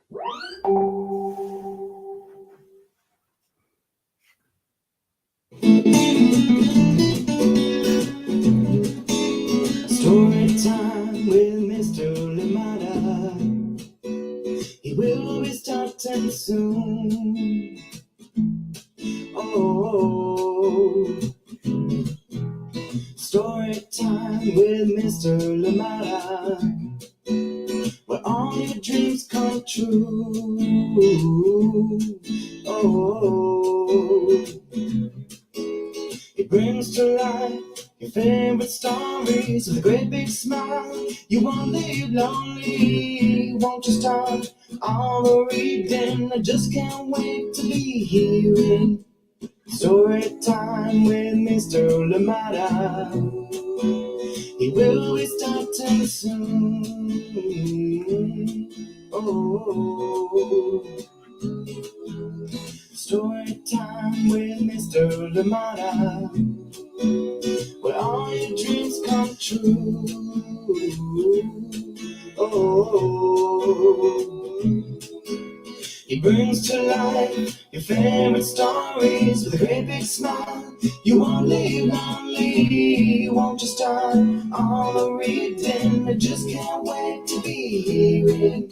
Story time with Mr. Lamada. He will be starting soon. Oh, story time with Mr. Lamada, where all your dreams come true. Oh, he brings to life your favorite stories with a great big smile. You won't live lonely, won't you start all the reading? I just can't wait to be hearing story time with Mr. Lamada. He will be starting soon. Oh, story time with Mr. Lamada, where all your dreams come true. Oh, he brings to life your favorite stories with a great big smile. You won't live lonely, won't you start all the reading? I just can't wait to be hearing.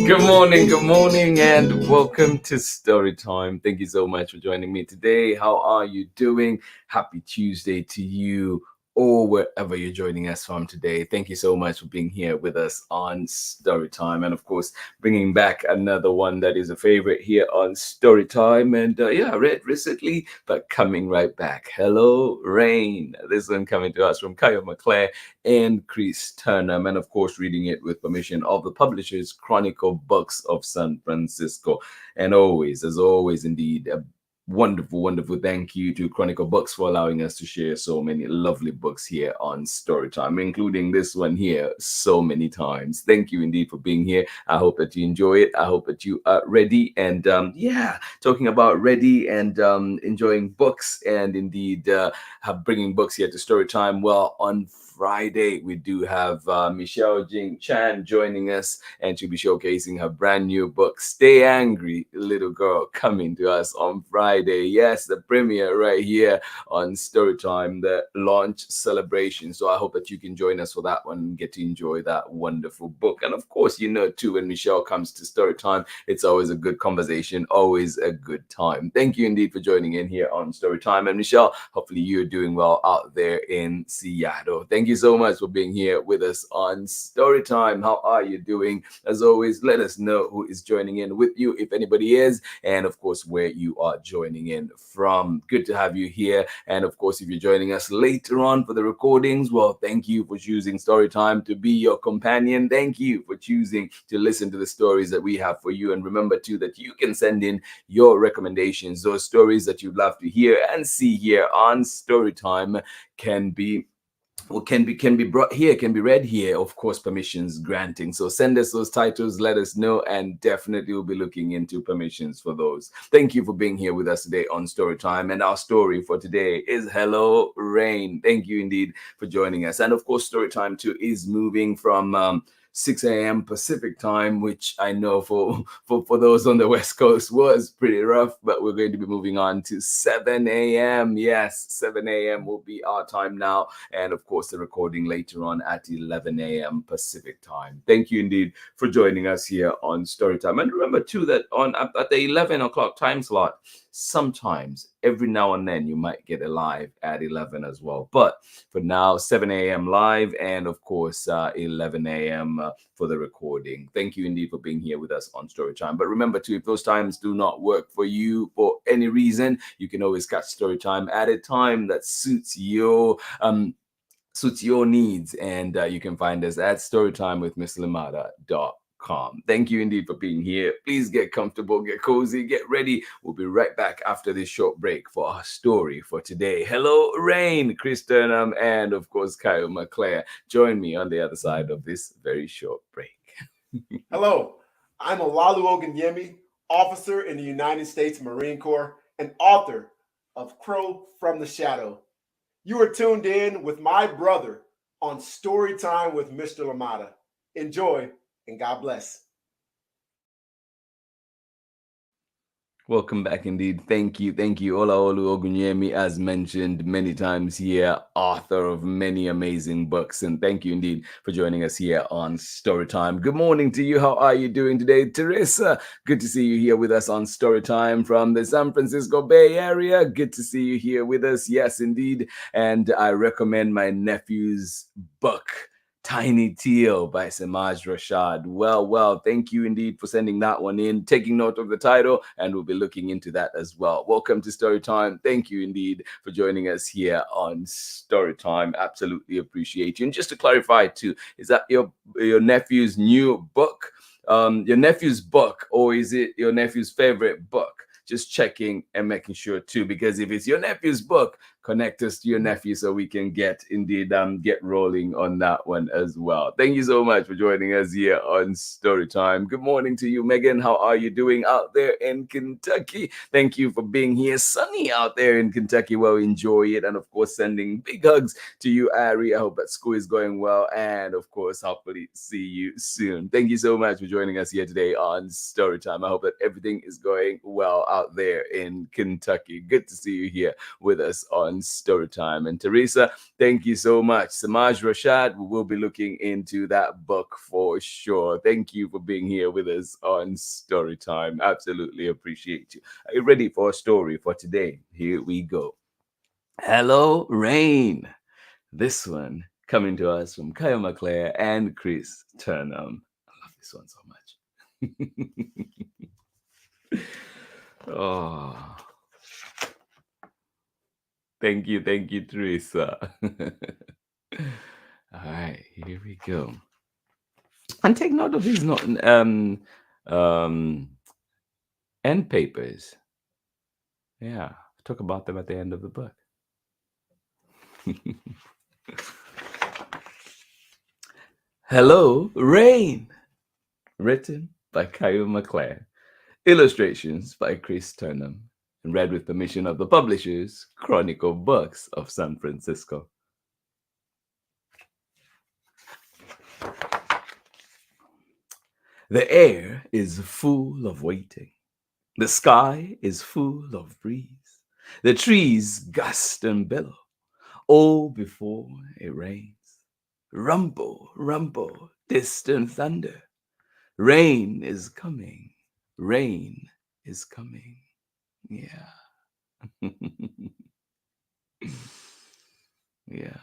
Good morning, and welcome to Story Time. Thank you so much for joining me today. How are you doing? Happy Tuesday to you, or wherever you're joining us from today. Thank you so much for being here with us on Story Time, and of course, bringing back another one that is a favorite here on Story Time. And I read recently, but coming right back. Hello, Rain. This one coming to us from KYO, MACLEAR, and TURNHAM, and of course reading it with permission of the publishers Chronicle Books of San Francisco. And always, as always, indeed, a wonderful thank you to Chronicle Books for allowing us to share so many lovely books here on Storytime, including this one here so many times. Thank you indeed for being here. I hope that you enjoy it. I hope that you are ready. And talking about ready and enjoying books, and indeed bringing books here to Storytime. Well, on Friday, we do have Michelle Jing Chan joining us, and she'll be showcasing her brand new book, Stay Angry, Little Girl, coming to us on Friday. Yes, the premiere right here on Storytime, the launch celebration. So I hope that you can join us for that one and get to enjoy that wonderful book. And of course, too, when Michelle comes to Storytime, it's always a good conversation, always a good time. Thank you indeed for joining in here on Storytime. And Michelle, hopefully you're doing well out there in Seattle. Thank you so much for being here with us on Storytime. How are you doing? As always, let us know who is joining in with you, if anybody is, and of course, where you are joining in from. Good to have you here. And of course, if you're joining us later on for the recordings, well, thank you for choosing Storytime to be your companion. Thank you for choosing to listen to the stories that we have for you. And remember, too, that you can send in your recommendations, those stories that you'd love to hear and see here on Storytime can be brought here, can be read here, of course, permissions granting. So send us those titles, let us know, and definitely we'll be looking into permissions for those. Thank you for being here with us today on Storytime. And our story for today is Hello, Rain. Thank you indeed for joining us. And of course, Storytime too is moving from 6 a.m. Pacific time, which I know for those on the West Coast was pretty rough, but we're going to be moving on to 7 a.m. Yes, 7 a.m. will be our time now. And of course, the recording later on at 11 a.m. Pacific time. Thank you indeed for joining us here on Storytime. And remember too that at the 11 o'clock time slot, sometimes every now and then you might get a live at 11 as well. But for now, 7 a.m. live, and of course 11 a.m. For the recording. Thank you indeed for being here with us on Storytime. But remember too, if those times do not work for you for any reason, you can always catch Storytime at a time that suits your needs, and you can find us at storytimewithmisslamada.com. Thank you indeed for being here. Please get comfortable, get cozy, get ready. We'll be right back after this short break for our story for today. Hello, Rain, Chris Turnham, and of course, KYO, MACLEAR. Join me on the other side of this very short break. Hello, I'm Olalu Ogunyemi, officer in the United States Marine Corps and author of Crow from the Shadow. You are tuned in with my brother on Story Time with Mr. Lamada. Enjoy and God bless. Welcome back indeed. Thank you. Thank you. Olaolu Ogunyemi, as mentioned many times here, author of many amazing books. And thank you indeed for joining us here on Storytime. Good morning to you. How are you doing today? Teresa, good to see you here with us on Storytime from the San Francisco Bay Area. Good to see you here with us. Yes, indeed. And I recommend my nephew's book, Tiny Teal by Samaj Rashad. Well, thank you indeed for sending that one in, taking note of the title, and we'll be looking into that as well. Welcome to Storytime. Thank you indeed for joining us here on Storytime. Absolutely appreciate you. And just to clarify too, is that your nephew's new book? Your nephew's book, or is it your nephew's favorite book? Just checking and making sure too, because if it's your nephew's book, connect us to your nephew so we can get rolling on that one as well. Thank you so much for joining us here on Storytime. Good morning to you, Megan. How are you doing out there in Kentucky? Thank you for being here. Sunny out there in Kentucky. Well, enjoy it. And of course, sending big hugs to you, Ari. I hope that school is going well. And of course, hopefully see you soon. Thank you so much for joining us here today on Storytime. I hope that everything is going well out there in Kentucky. Good to see you here with us on Storytime. And Teresa, thank you so much. Samaj Rashad, we will be looking into that book for sure. Thank you for being here with us on Storytime. Absolutely appreciate you. Are you ready for a story for today? Here we go. Hello, Rain. This one coming to us from KYO MACLEAR and Chris Turnham. I love this one so much. Oh. Thank you, Teresa. All right, here we go. And take note of these end papers. Yeah, talk about them at the end of the book. Hello, Rain. Written by KYO MACLEAR. Illustrations by Chris Turnham. And read with permission of the publishers, Chronicle Books of San Francisco. The air is full of waiting. The sky is full of breeze. The trees gust and billow, all before it rains. Rumble, rumble, distant thunder. Rain is coming. Rain is coming. Yeah. Yeah.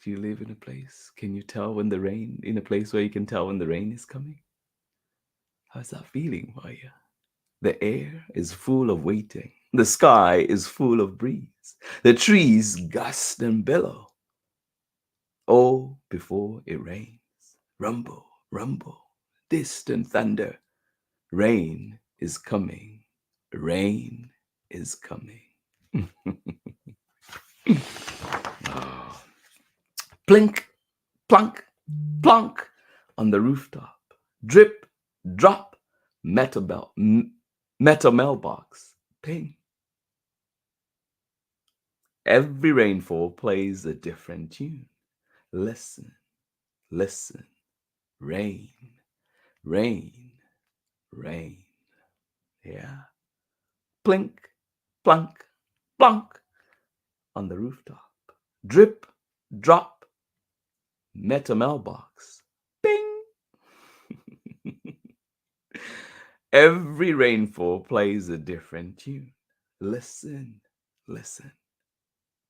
Do you live in a place? Can you tell when in a place where you can tell when the rain is coming? How's that feeling for you? The air is full of waiting. The sky is full of breeze. The trees gust and billow, all before it rains. Rumble, rumble, distant thunder. Rain is coming. Rain is coming. Oh. Plink, plunk, plunk on the rooftop. Drip, drop, metal mailbox. Ping. Every rainfall plays a different tune. Listen, listen. Rain, rain, rain. Yeah. Plink, plunk, plunk on the rooftop. Drip, drop, metal mailbox. Bing. Every rainfall plays a different tune. Listen, listen.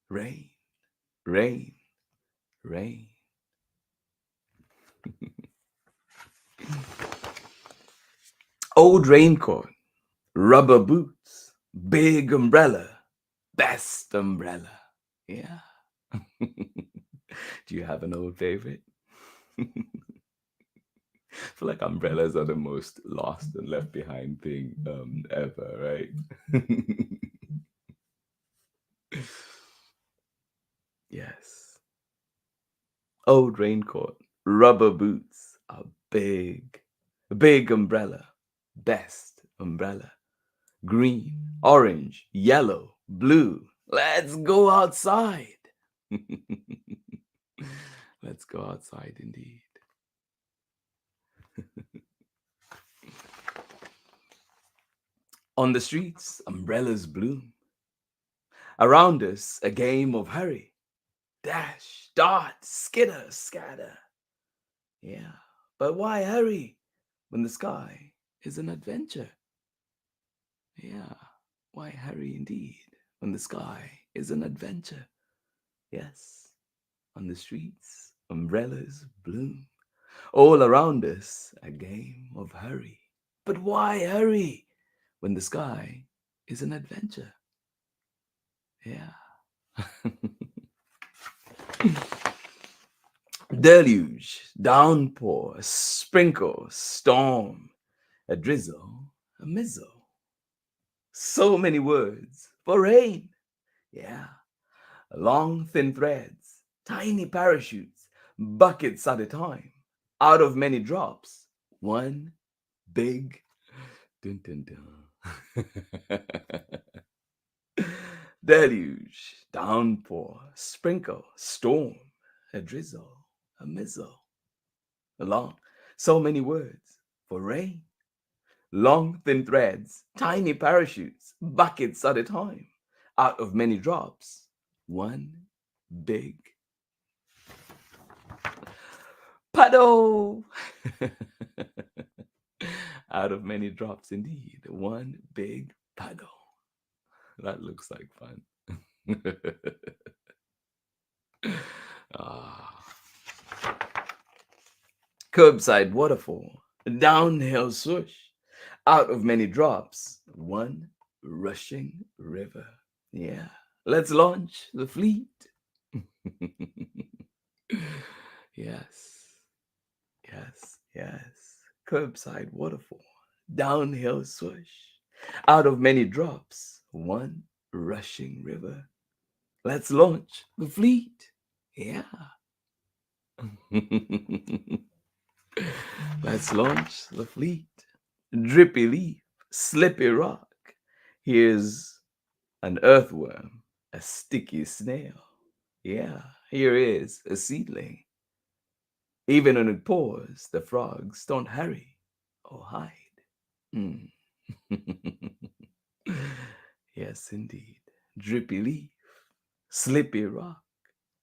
Rain, rain, rain. Old raincoat, rubber boots, big umbrella, best umbrella. Yeah. Do you have an old favorite? I feel like umbrellas are the most lost and left behind thing ever, right? Yes. Old raincoat, rubber boots, a big umbrella, best umbrella. green, orange, yellow, blue. Let's go outside. Let's go outside indeed. On the streets, umbrellas bloom. Around us, a game of hurry. Dash, dart, skitter, scatter. Yeah, but why hurry when the sky is an adventure? Yeah, why hurry indeed when the sky is an adventure? Yes, on the streets, umbrellas bloom. All around us, a game of hurry. But why hurry when the sky is an adventure? Yeah. Deluge, downpour, sprinkle, storm, a drizzle, a mizzle. So many words for rain. Yeah. Long, thin threads, tiny parachutes, buckets at a time. Out of many drops, one big dun dun dun. Deluge, downpour, sprinkle, storm, a drizzle, a mizzle. Long, so many words for rain. Long, thin threads, tiny parachutes, buckets at a time. Out of many drops, one big puddle. Out of many drops, indeed, one big puddle. That looks like fun. Ah. Curbside waterfall, downhill swoosh. Out of many drops, one rushing river. Yeah, let's launch the fleet. Yes, yes, yes. Curbside waterfall, downhill swoosh. Out of many drops, one rushing river. Let's launch the fleet. Yeah. Let's launch the fleet. Drippy leaf, slippy rock. Here's an earthworm, a sticky snail. Yeah, here is a seedling. Even when it pours, the frogs don't hurry or hide. Mm. Yes, indeed. Drippy leaf, slippy rock.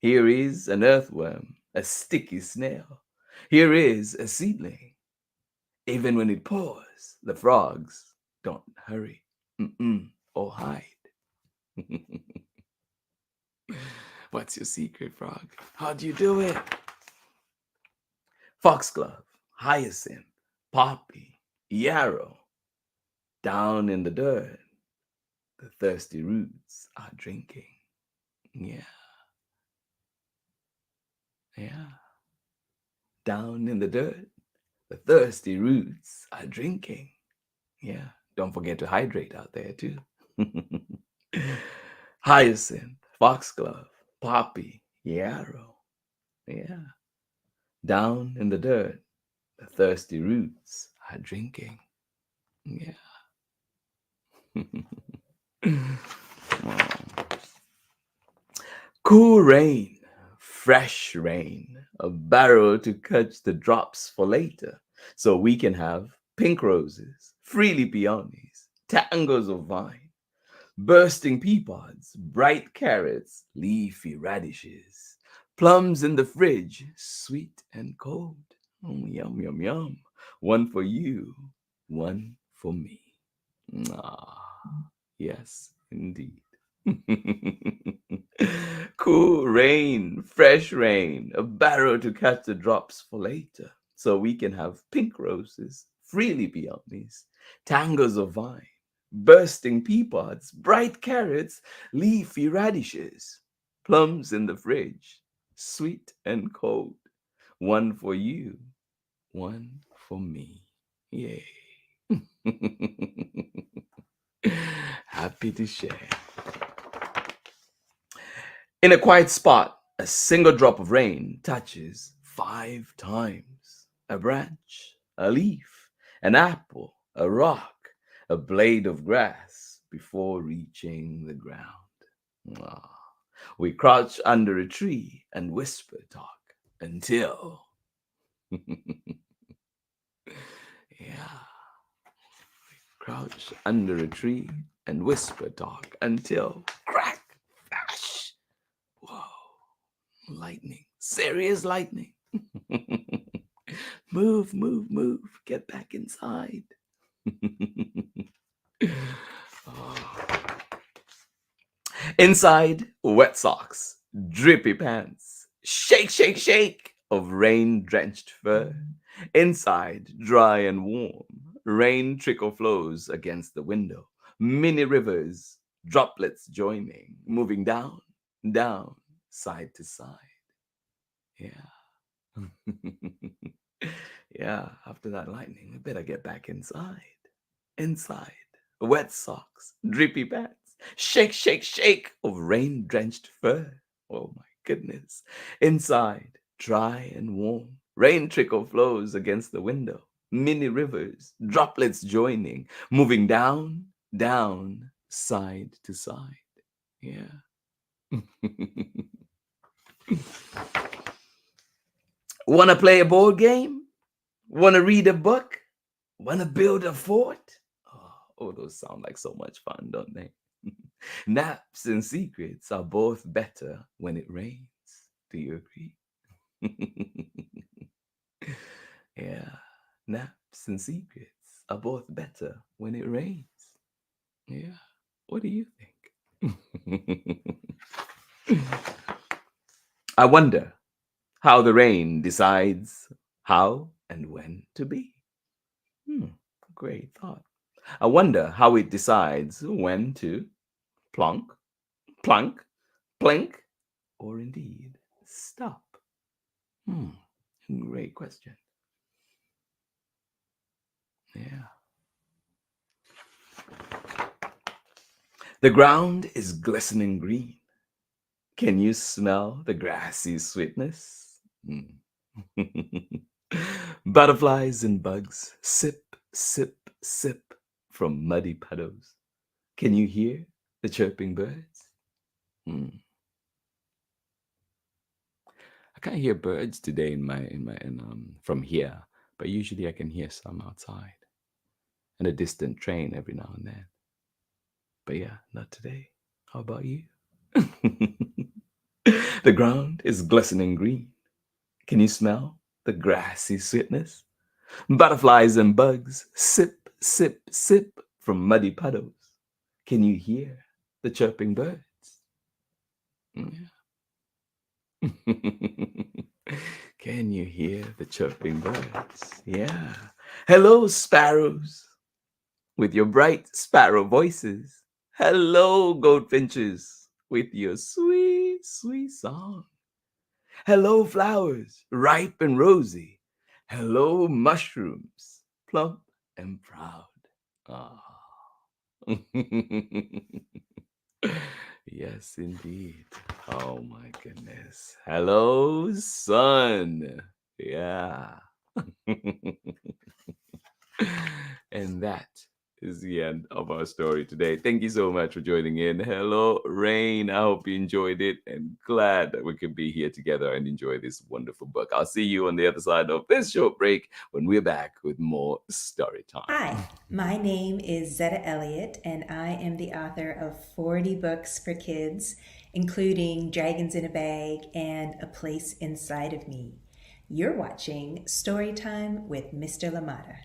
Here is an earthworm, a sticky snail. Here is a seedling. Even when it pours, the frogs don't hurry or hide. What's your secret, frog? How do you do it? Foxglove, hyacinth, poppy, yarrow. Down in the dirt, the thirsty roots are drinking. Yeah. Yeah. Down in the dirt, the thirsty roots are drinking. Yeah. Don't forget to hydrate out there too. Hyacinth, foxglove, poppy, yarrow. Yeah. Down in the dirt, the thirsty roots are drinking. Yeah. Cool rain, fresh rain, a barrel to catch the drops for later, so we can have pink roses, freely peonies, tangles of vine, bursting pea pods, bright carrots, leafy radishes, plums in the fridge, sweet and cold. Yum, yum, yum. One for you, one for me. Yes, indeed. Cool rain, fresh rain, a barrel to catch the drops for later, so we can have pink roses, freely peonies, tangles of vine, bursting pea pods, bright carrots, leafy radishes, plums in the fridge, sweet and cold. One for you, one for me. Yay. Happy to share. In a quiet spot, a single drop of rain touches 5 times. A branch, a leaf, an apple, a rock, a blade of grass before reaching the ground. Ah. We crouch under a tree and whisper talk until. Yeah. Crouch under a tree and whisper talk until crack, flash. Whoa. Lightning. Serious lightning. Move, move, move. Get back inside. Oh. Inside, wet socks, drippy pants, shake, shake, shake of rain-drenched fur. Inside, dry and warm, rain trickle flows against the window. Mini rivers, droplets joining, moving down, down, side to side. Yeah. Yeah, after that lightning, we better get back inside. Inside, wet socks, drippy pants, shake, shake, shake of rain-drenched fur. Oh my goodness. Inside, dry and warm, rain trickle flows against the window. Mini rivers, droplets joining, moving down, down, side to side. Yeah. Want to play a board game? Want to read a book? Want to build a fort? Oh, those sound like so much fun, don't they? Naps and secrets are both better when it rains. Do you agree? Yeah, naps and secrets are both better when it rains. Yeah, what do you think? I wonder how the rain decides how and when to be. Great thought. I wonder how it decides when to plonk, plunk, plink, or indeed stop. Great question. Yeah. The ground is glistening green. Can you smell the grassy sweetness? Butterflies and bugs sip, sip, sip from muddy puddles. Can you hear the chirping birds? I can't hear birds today from here, but usually I can hear some outside and a distant train every now and then. But yeah, not today. How about you? The ground is glistening green. Can you smell the grassy sweetness? Butterflies and bugs sip, sip, sip from muddy puddles. Can you hear the chirping birds? Yeah. Can you hear the chirping birds? Yeah. Hello, sparrows, with your bright sparrow voices. Hello, goldfinches, with your sweet, sweet song. Hello, flowers, ripe and rosy. Hello, mushrooms, plump and proud. Ah. Yes, indeed. Oh my goodness. Hello, sun. Yeah. And that is the end of our story today. Thank you so much for joining in. Hello, Rain. I hope you enjoyed it and glad that we could be here together and enjoy this wonderful book. I'll see you on the other side of this short break when we're back with more story time. Hi, my name is Zetta Elliott, and I am the author of 40 books for kids, including Dragons in a Bag and A Place Inside of Me. You're watching Storytime with Mr. Lamata.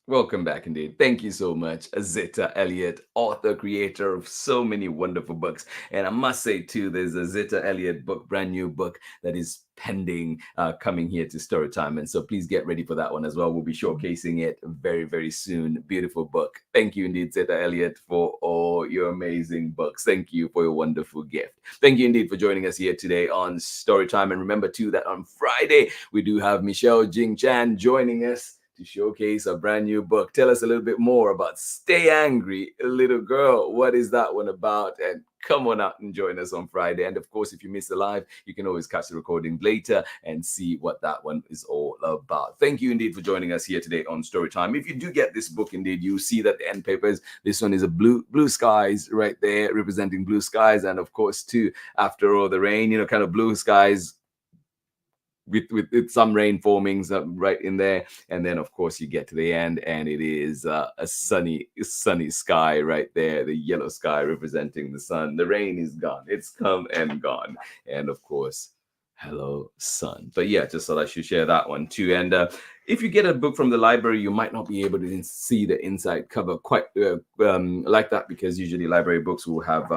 Welcome back indeed. Thank you so much, Zeta Elliott, author, creator of so many wonderful books. And I must say too, there's a Zeta Elliott book, brand new book that is pending coming here to Storytime. And so please get ready for that one as well. We'll be showcasing it very, very soon. Beautiful book. Thank you indeed, Zeta Elliott, for all your amazing books. Thank you for your wonderful gift. Thank you indeed for joining us here today on Storytime. And remember too that on Friday, we do have Michelle Jing Chan joining us to showcase a brand new book. Tell us a little bit more about Stay Angry, Little Girl. What is that one about? And come on out and join us on Friday. And of course, if you miss the live, you can always catch the recording later and see what that one is all about. Thank you indeed for joining us here today on Storytime. If you do get this book, indeed, you see that the end papers, this one is a blue skies right there, representing blue skies. And of course, too, after all the rain, kind of blue skies with some rain forming right in there, and then of course you get to the end and it is a sunny sky right there, the yellow sky representing the sun. The rain is gone, it's come and gone, and of course, hello sun. But yeah, just thought I should share that one too. And if you get a book from the library, you might not be able to see the inside cover quite like that, because usually library books will have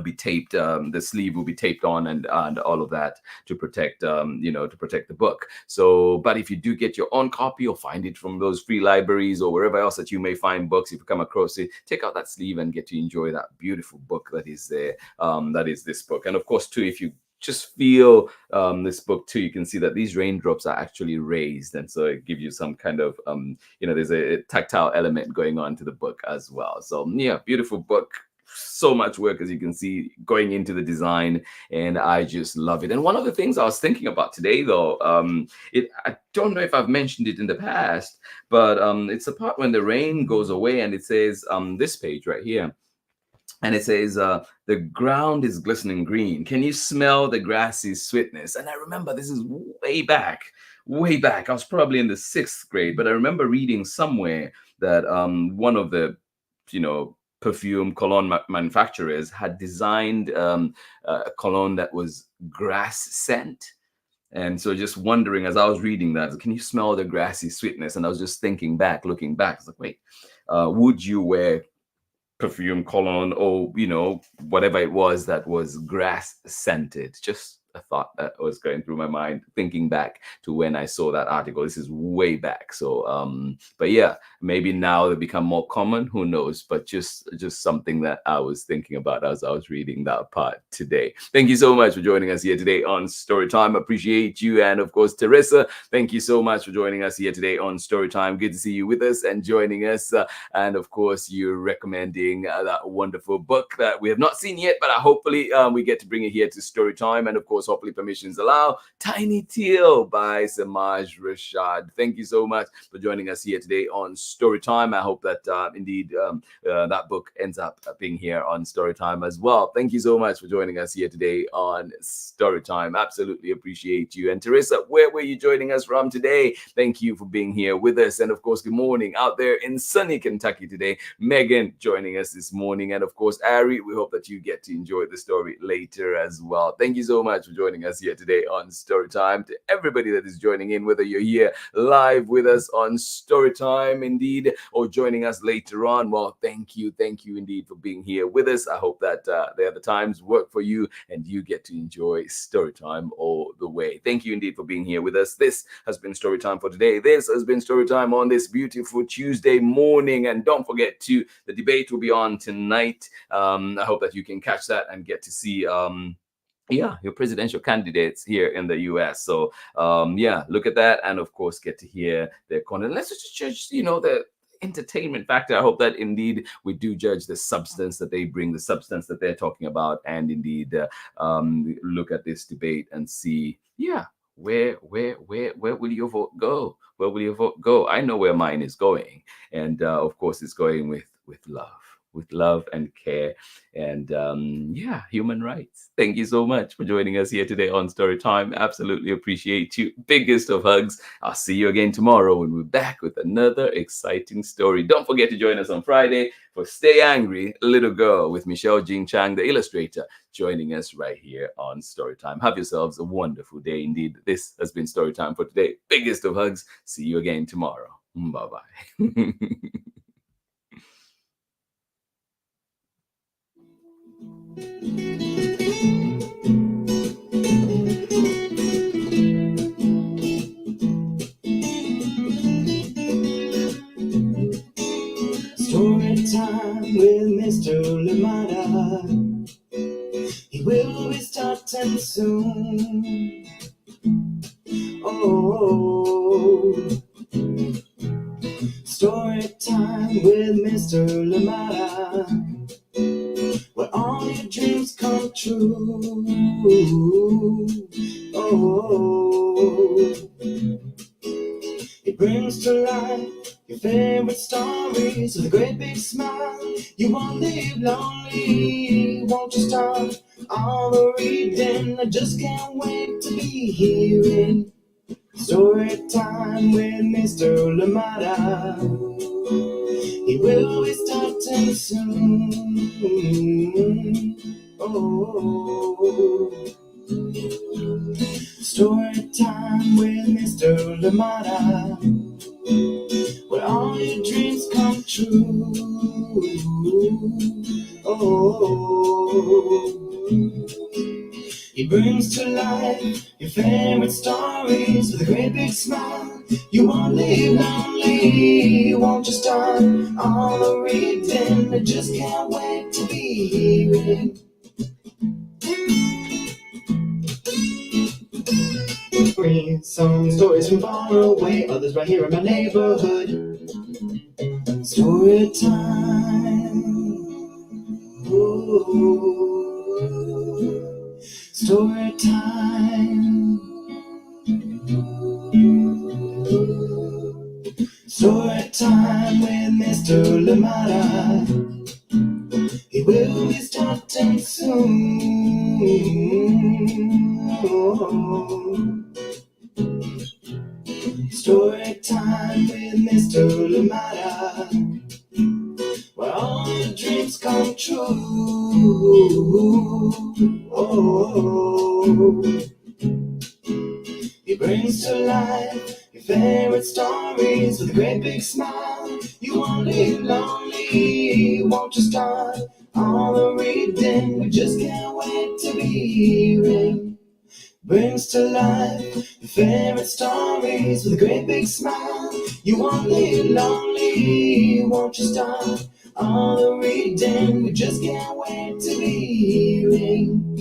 be taped, the sleeve will be taped on and all of that to protect to protect the book. So but if you do get your own copy or find it from those free libraries or wherever else that you may find books, if you come across it, take out that sleeve and get to enjoy that beautiful book that is there. That is this book. And of course too, if you just feel this book too, you can see that these raindrops are actually raised, and so it gives you some kind of there's a tactile element going on to the book as well. So yeah, beautiful book. So much work, as you can see, going into the design, and I just love it. And one of the things I was thinking about today, though, I don't know if I've mentioned it in the past, but it's the part when the rain goes away, and it says this page right here, and it says the ground is glistening green. Can you smell the grassy sweetness? And I remember this is way back. I was probably in the 6th grade, but I remember reading somewhere that one of the perfume cologne manufacturers had designed a cologne that was grass scent. And so just wondering, as I was reading that, can you smell the grassy sweetness? And I was just looking back, I was like, wait, would you wear perfume cologne or whatever it was that was grass scented? Just a thought that was going through my mind, thinking back to when I saw that article. This is way back. So but yeah, maybe now they become more common, who knows, but just something that I was thinking about as I was reading that part today. Thank you so much for joining us here today on Storytime. Appreciate you. And of course, Teresa, thank you so much for joining us here today on Storytime. Good to see you with us and joining us. And of course, you're recommending that wonderful book that we have not seen yet, but hopefully we get to bring it here to Storytime. And of course, hopefully permissions allow, Tiny Teal by Samaj Rashad. Thank you so much for joining us here today on Storytime. I hope that indeed that book ends up being here on Storytime as well. Thank you so much for joining us here today on Storytime. Absolutely appreciate you. And Teresa, where were you joining us from today? Thank you for being here with us. And of course, good morning out there in sunny Kentucky today. Megan joining us this morning. And of course, Ari, we hope that you get to enjoy the story later as well. Thank you so much for joining us here today on Storytime. To everybody that is joining in, whether you're here live with us on Storytime indeed, or joining us later on, well, thank you indeed for being here with us. I hope that the other times work for you and you get to enjoy Storytime all the way. Thank you indeed for being here with us. This has been Storytime for today. This has been Storytime on this beautiful Tuesday morning, and don't forget to, the debate will be on tonight. I hope that you can catch that and get to see your presidential candidates here in the US. So look at that, and of course get to hear their content. Let's just judge the entertainment factor. I hope that indeed we do judge the substance that they bring, the substance that they're talking about, and indeed look at this debate and see where will your vote go? Where will your vote go? I know where mine is going, and of course it's going with love and care and human rights. Thank you so much for joining us here today on Storytime. Absolutely appreciate you. Biggest of hugs. I'll see you again tomorrow when we're back with another exciting story. Don't forget to join us on Friday for Stay Angry, Little Girl with Michelle Jing Chang, the illustrator, joining us right here on Storytime. Have yourselves a wonderful day indeed. This has been Storytime for today. Biggest of hugs. See you again tomorrow. Bye-bye. Story time with Mr. Lamada. He will be starting soon. Oh, story time with Mr. Lamada, where all you dreams come true. Oh, it brings to life your favorite stories with a great big smile. You won't live lonely, won't you start all the reading? I just can't wait to be hearing story time with Mr. Lamada. He will be starting soon. Oh, story time with Mr. Lamada, where all your dreams come true. Oh, he brings to life your favorite stories with a great big smile. You won't live lonely, won't you start all the reading? I just can't wait to be hearing some stories from far away, others right here in my neighborhood. Story time. Ooh. Story time. Story time with Mr. Lamada. He will be starting soon. Oh. Story time with Mr. Lamada, where all your dreams come true. Oh, he brings to life your favorite stories with a great big smile. You won't live lonely, won't you start all the reading? We just can't wait to be hearing. Brings to life your favorite stories with a great big smile. You won't live lonely, won't you start all the reading? We just can't wait to be hearing